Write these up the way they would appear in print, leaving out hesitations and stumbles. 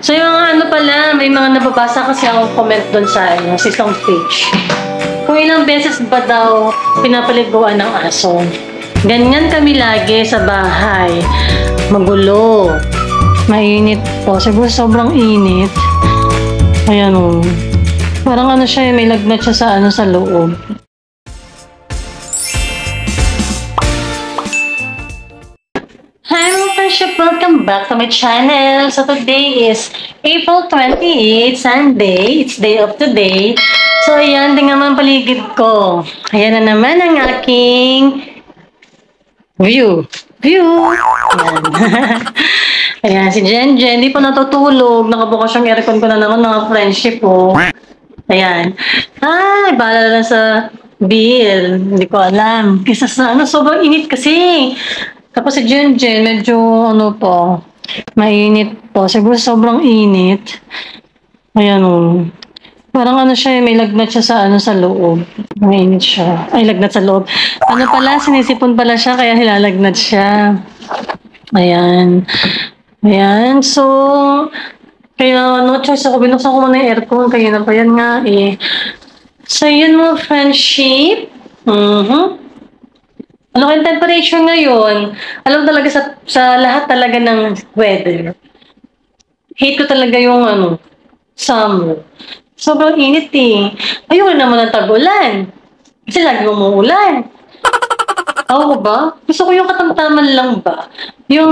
So yung mga ano pala, may mga nababasa kasi akong comment doon sa sa isang page. Kung ilang beses ba daw pinapaliguan ng aso. Ganyan kami lagi sa bahay. Magulo. Mainit po. Siguro sobrang init. Ayan o. Parang ano siya, may lagnat siya sa loob. Hi mga friendship! Welcome back to my channel. So today is April 28, Sunday. It's day of today. So ayan, tingnan mo ang paligid ko. Ayan na naman ang aking view. Ayan. Ayan, si Jen, di pa natutulog. Nakabukas yung aircon ko na naman mga friendship po. Ayan. Ay, bahala lang sa bill. Hindi ko alam. Kisa sa sobrang init kasi. Tapos si Jen, medyo mainit po. Siguro sobrang init. Ayan o. Parang siya, may lagnat siya sa loob. Mainit siya. Ay, lagnat sa loob. Sinisipon pala siya, kaya hilalagnat siya. Ayan. Ayan. So, kaya no choice ako. Binuksan ko muna yung aircon. Kaya na pa yan nga eh. So, yun mga friendship. Ano kayong temperature ngayon? Alam talaga sa lahat talaga ng weather. Hate ko talaga yung summer. Sobrang init eh. Ayoko naman ng tag-ulan. Kasi lagi umuulan. Ako ba? Gusto ko yung katamtaman lang ba? Yung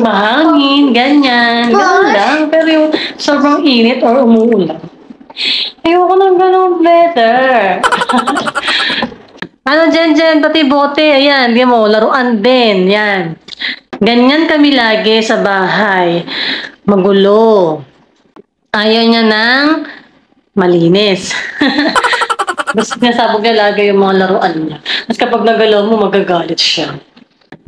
mahangin, ganyan. Ganun lang. Pero yung sobrang init or umuulan. Ayoko ng ganung weather. Jen, pati bote, ayan, di mo, laruan din, yan. Ganyan kami lagi sa bahay. Magulo. Ayaw niya ng malinis. Basta sinasabog niya lagi yung mga laruan niya. Tapos kapag nagalaw mo, magagalit siya.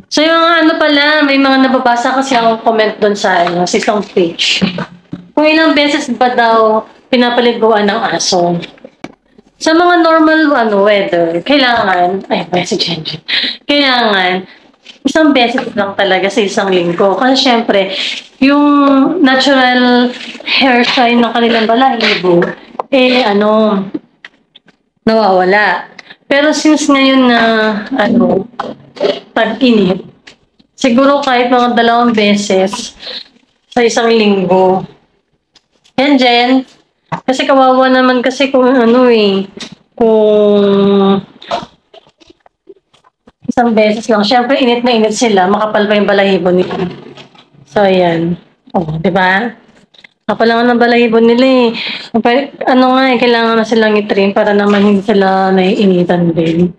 So yung mga pala, may mga nababasa kasi akong comment doon sa isang page. Kung ilang beses ba daw pinapaliguan ng aso. Sa mga normal weather, kailangan isang beses lang talaga sa isang linggo. Kasi syempre, yung natural hair shine ng kanilang balahibo, nawawala. Pero since ngayon na, tag-init, siguro kahit mga 2 beses sa isang linggo. Yan, Jen. Kasi kawawa naman kasi kung kung isang beses lang. Siyempre, init na init sila. Makapal pa yung balahibo nila. So, ayan. Di ba? Kapal lang ng balahibo nila eh. Kailangan na silang i-trim para naman hindi sila naiinitan din.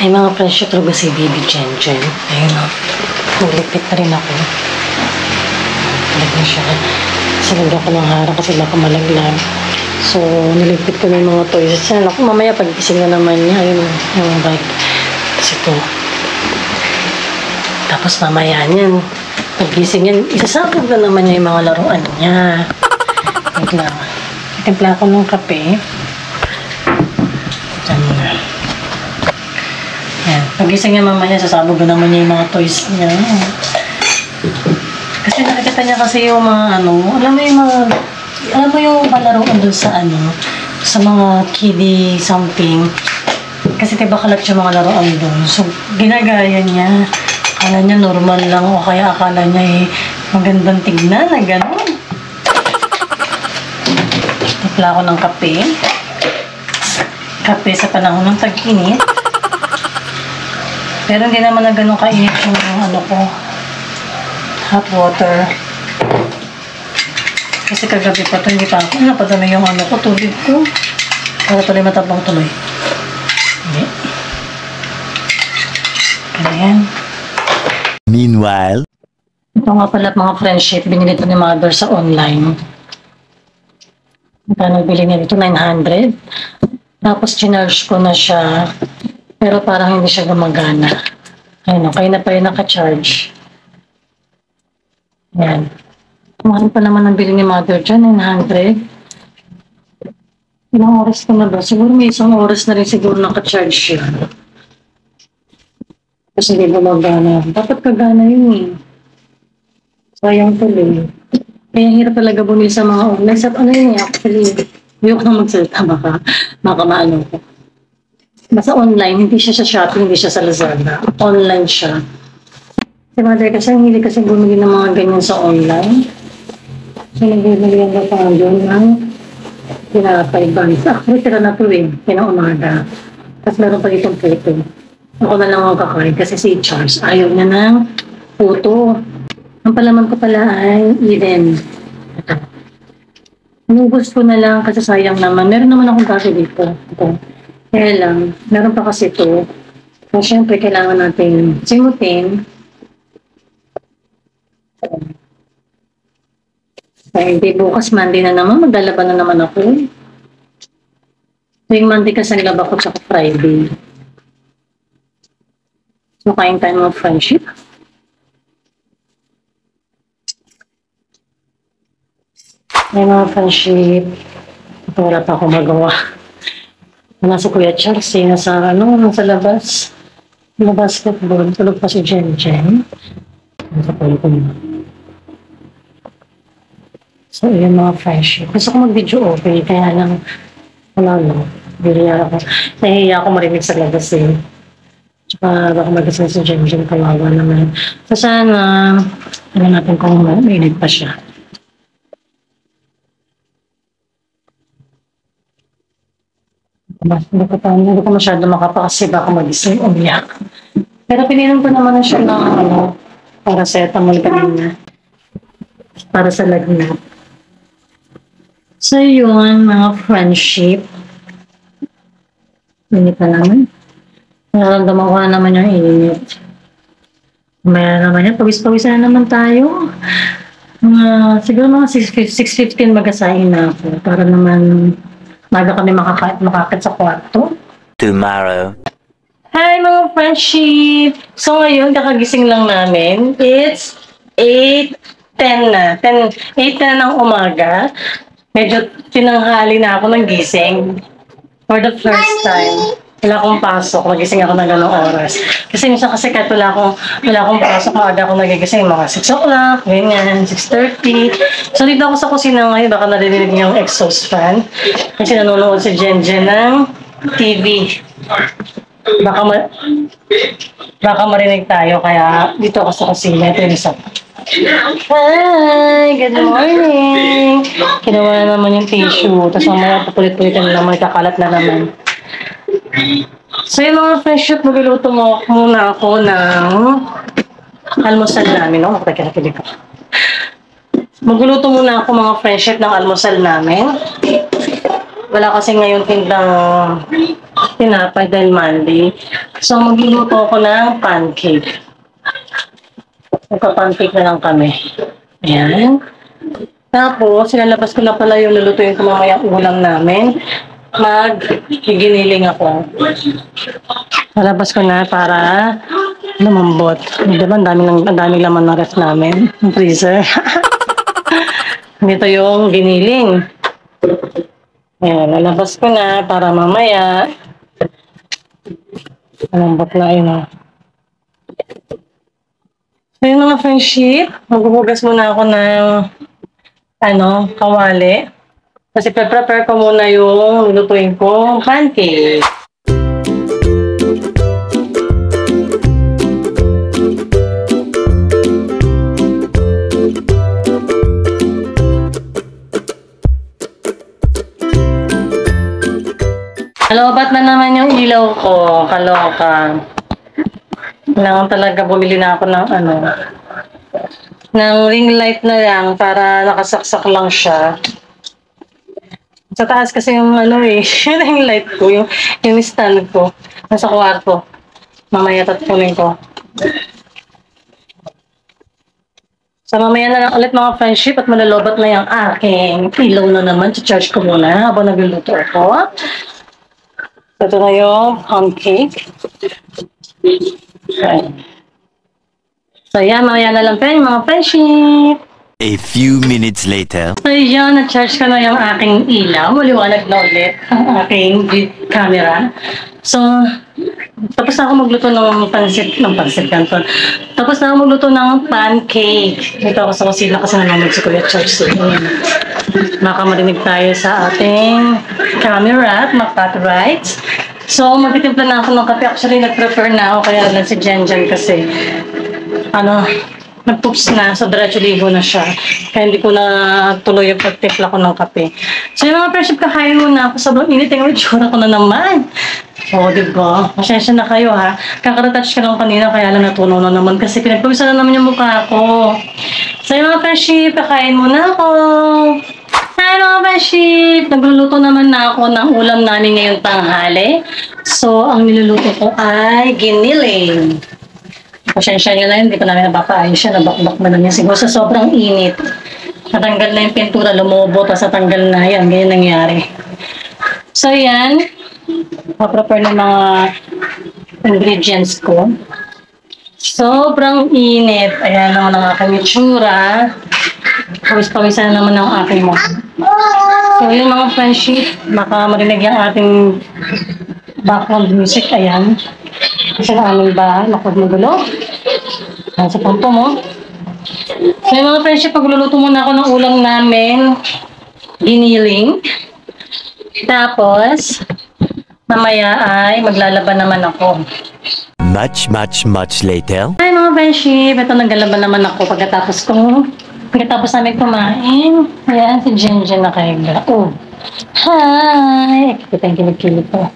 Ay, mga presyo talaga si Baby Jen. Ayun o. Nagligpit na rin ako. Talaga siya. Sinagyan ko ng harang kasi baka malaglag. So, niligpit ko na yung mga toys. Ako, mamaya pag-gising na naman niya. Ayun, yung bag. Kasi ito. Tapos mamaya niyan, pag-gising niyan, isasabog na naman niya yung mga laruan niya. Wait lang. Itimpla ko ng kape. Diyan na. Ayan. Pag-gising niya mamaya, sasabog na naman niya yung mga toys niya. Kasi nakikita niya kasi yung mga alam mo yung palaruan dun sa sa mga kiddie something. Kasi diba kalat siya mga laruan dun. So, ginagaya niya. Akala niya normal lang o kaya akala niya magandang tignan na gano'n. Tipla ko ng kape. Kape sa panahon ng tag-init. Pero hindi naman na gano'n kainit yung ko. Hot water. Kasi kagabi pa ito, hindi pa ako. Napadami yung tubig ko. Para tuloy matabang tuloy. Hindi. Ayan. Meanwhile, ito nga pala mga friendship, binili ito ni Mother sa online. Nagbili niya dito, 900. Tapos chinarge ko na siya. Pero parang hindi siya gumagana. Ayun, kaya na pa yun naka-charge. Ayan. Mahal pa naman ang bili ni Mother dyan, 900. Ilang oras ka na ba? Siguro may 1 oras na rin siguro naka-charge siya. Kasi hindi gumagana. Dapat kagana yun eh. Sayang tuloy. Kaya hirap talaga bumili sa mga online. Sa ano yun actually, ayoko na magsalita, baka maano ko. Basta online, hindi siya sa Shopee, hindi siya sa Lazada. Online siya. Si mother kasi, hindi kasi bumili ng mga ganyan sa online. So, nagbibili yung pa doon ng pinapay buns. Actually, tira na to eh, pinaumaga. Tapos meron pa ditong puto. Ako na lang ang kakain kasi si Charles ayaw niya ng puto. Ang palaman ko pala ay Eden. Ito. Inubos ko na lang kasi sayang naman. Meron naman akong gato dito. Ito. Kaya lang, meron pa kasi ito. So, syempre, kailangan natin simutin. Hindi, bukas Monday na naman. Maglalaban na naman ako. Tuwing Monday kasi naglaba ko sa Friday. So, kain tayo ng friendship. May mga friendship. Ito wala pa akong magawa. Nasa Kuya Charles, nasa labas. Na basketball. Tulog pa si Jen Jen. Nasa ko na. So, yun mga friendship. Gusto ko mag-video okay, kaya lang, wala lang. Biliya ako. Nahihiya ako marinig sa labas eh. Tsaka baka mag-asal si Jen Jen, kawawa naman. So, sana, natin kung mainit pa siya. Hindi ko masyado makapa kasi baka magising umiyak. Pero pininom ko naman na siya ng paracetamol kanina. Para sa lagnat. So yun, mga friendship. Init na naman. Nararamdaman ko na naman yung init. Maya naman yan, pawis-pawis na naman tayo. Siguro mga 6:15 magasahin na ako para naman maga kami makakit sa kwarto. Tomorrow. Hi mga friendship! So ngayon, kakagising lang namin. It's 8:10 na. 8 na ng umaga. Medyo tinanghali na ako ng gising. For the first time. Wala akong pasok. Magising ako ng ganong oras. Kasi minsan kasi kahit wala akong pasok, maaga ako nagigising. Mga 6 o'clock, ganyan, 6:30. So dito ako sa kusina ngayon. Baka narinig niyo yung exhaust fan. Kasi nanonood si Jen Jen ng TV. Baka marinig tayo. Kaya dito ako sa kusina. Ito yung isa. Hi! Good morning! Kinuha na naman yung tissue. Tapos mamaya papulit-pulitan na naman. Kakalat na naman. So yung mga friendship, magluluto muna ako ng almusal namin. No? Nakikinig ko. Magluluto muna ako mga friendship ng almusal namin. Wala kasi ngayon tindang tinapay dahil Monday. So magluluto ako ng pancake. Magpa-pancake na lang kami. Ayan. Tapos, sinalabas ko na pala yung lulutuin ko mamaya ulam namin. Mag-giniling ako. Nalabas ko na para lumambot. Diba, ang daming laman ng ref namin. Yung freezer. Dito yung giniling. Ayan, nalabas ko na para mamaya lumambot na yun. So yung mga friendship, maghuhugas muna ako ng kawali. Kasi prepare ko muna yung lulutuin ko pancake. Kalobat na naman yung ilaw ko. Kaloka. Kailangan talaga bumili na ako ng ring light na lang para nakasaksak lang siya. Sa taas kasi yung yung ring light ko, yung stand ko, nasa kwarto. Mamaya tatpunin ko. So mamaya na lang ulit mga friendship at malalobat na yung aking ilaw na naman. Charge ko muna habang nagluluto ako. Ito na yung pancake. So yan, mamaya na lang mga friendship. A few minutes later. So yan, na-charge ko na yung aking ilaw. Maliwanag na ulit ang aking camera. So, Tapos na ako magluto ng pansit canton. Tapos na ako magluto ng pancake. Dito ako sa kusina kasi nanonood si Kuya Charles. Baka marinig tayo sa ating camera at makat rights. So, magtitimpla na ako ng kape. Actually, nag-prepare na ako kaya lang si Jenjen kasi nag-poops na. So, diretso ligo na siya. Kaya hindi ko na tuloy yung pagtimpla ko ng kape. So, yung mga friendship, kakain muna ako. Sobrang init yung itsura ko na naman. Oo, diba? Pasensya na kayo ha. Kakaretouch ka lang kanina kaya lang natunaw na naman kasi pinagpawisan na naman yung mukha ko. So yung mga friendship, kakain muna ako. Hi mga friendship! Nagluluto naman na ako ng ulam namin ngayong tanghali. So ang niluluto ko ay giniling. Pasensya nyo na yun, hindi pa namin napapaayos siya. Nabakbak na lang yan. Siguro sa sobrang init. Natanggal na yung pintura, lumubo, tapos natanggal na yan. Ganyan nangyari. So yan. Pa-prepare ng mga ingredients ko. Sobrang init. Ayan naman ang aking itsura. Pawis-pawisan na naman ang aking mukha. So yun mga friendship, baka marinig yung ating background music. Ayan. Kasi ang aming bahay, magulo. Ayan sa pampo mo. So yung mga friendship, pagluluto muna ako ng ulam namin. Giniling. Tapos, mamaya ay maglalaban naman ako. Much later. Hi mga friendship, ito naglalaban naman ako pagkatapos namin kumain. Ayan, si Jenjen na kayo. Oh, hi! Kita yung kilig-kilig ko.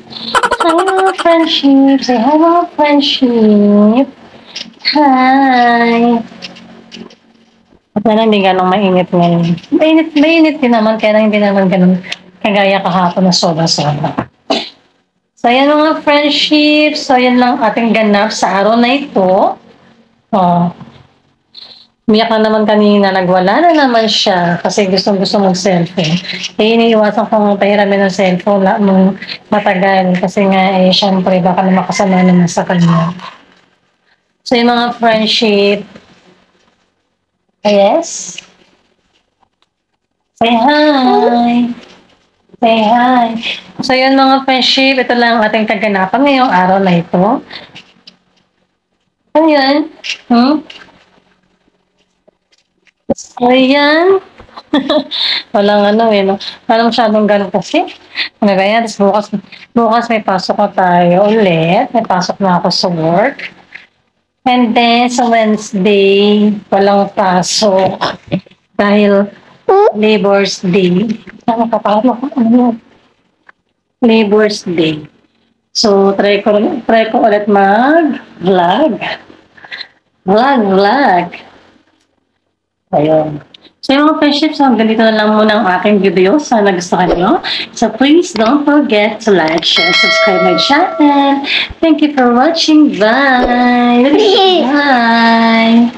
Hi mga friendship, say hi mga friendship. Hi! At na lang, hindi ganong mainit ngayon. Mainit din naman, kaya lang hindi naman ganun kagaya kahapon na soba-soba. So, ayan mga friendship. So, ayan lang ating ganap sa araw na ito. Oh. Umiyak na naman kanina. Nagwala na naman siya kasi gustong-gusto mag-cellphone. Eh, iniiwasan kong pahiramin ng cellphone mong matagal. Kasi nga, syempre, baka na makasama naman sa kanya. So, yung mga friendship. Yes? Say hi! Say hi. So yun mga friendship, ito lang ang ating kaganapan ngayong araw na ito. Ayan. So yan. Walang no? Walang masyadong ganun kasi. Ano ba yan? Bukas may pasok na tayo ulit. May pasok na ako sa work. And then sa Wednesday, walang pasok. Dahil Labor's Day. Labor's Day. So, try ko ulit mag-vlog. Vlog. Ayun. So, yung mga friendships, ganito na lang muna ang aking video. Sana gusto nyo. So, please don't forget to like, share, subscribe my channel. Thank you for watching. Bye! Bye!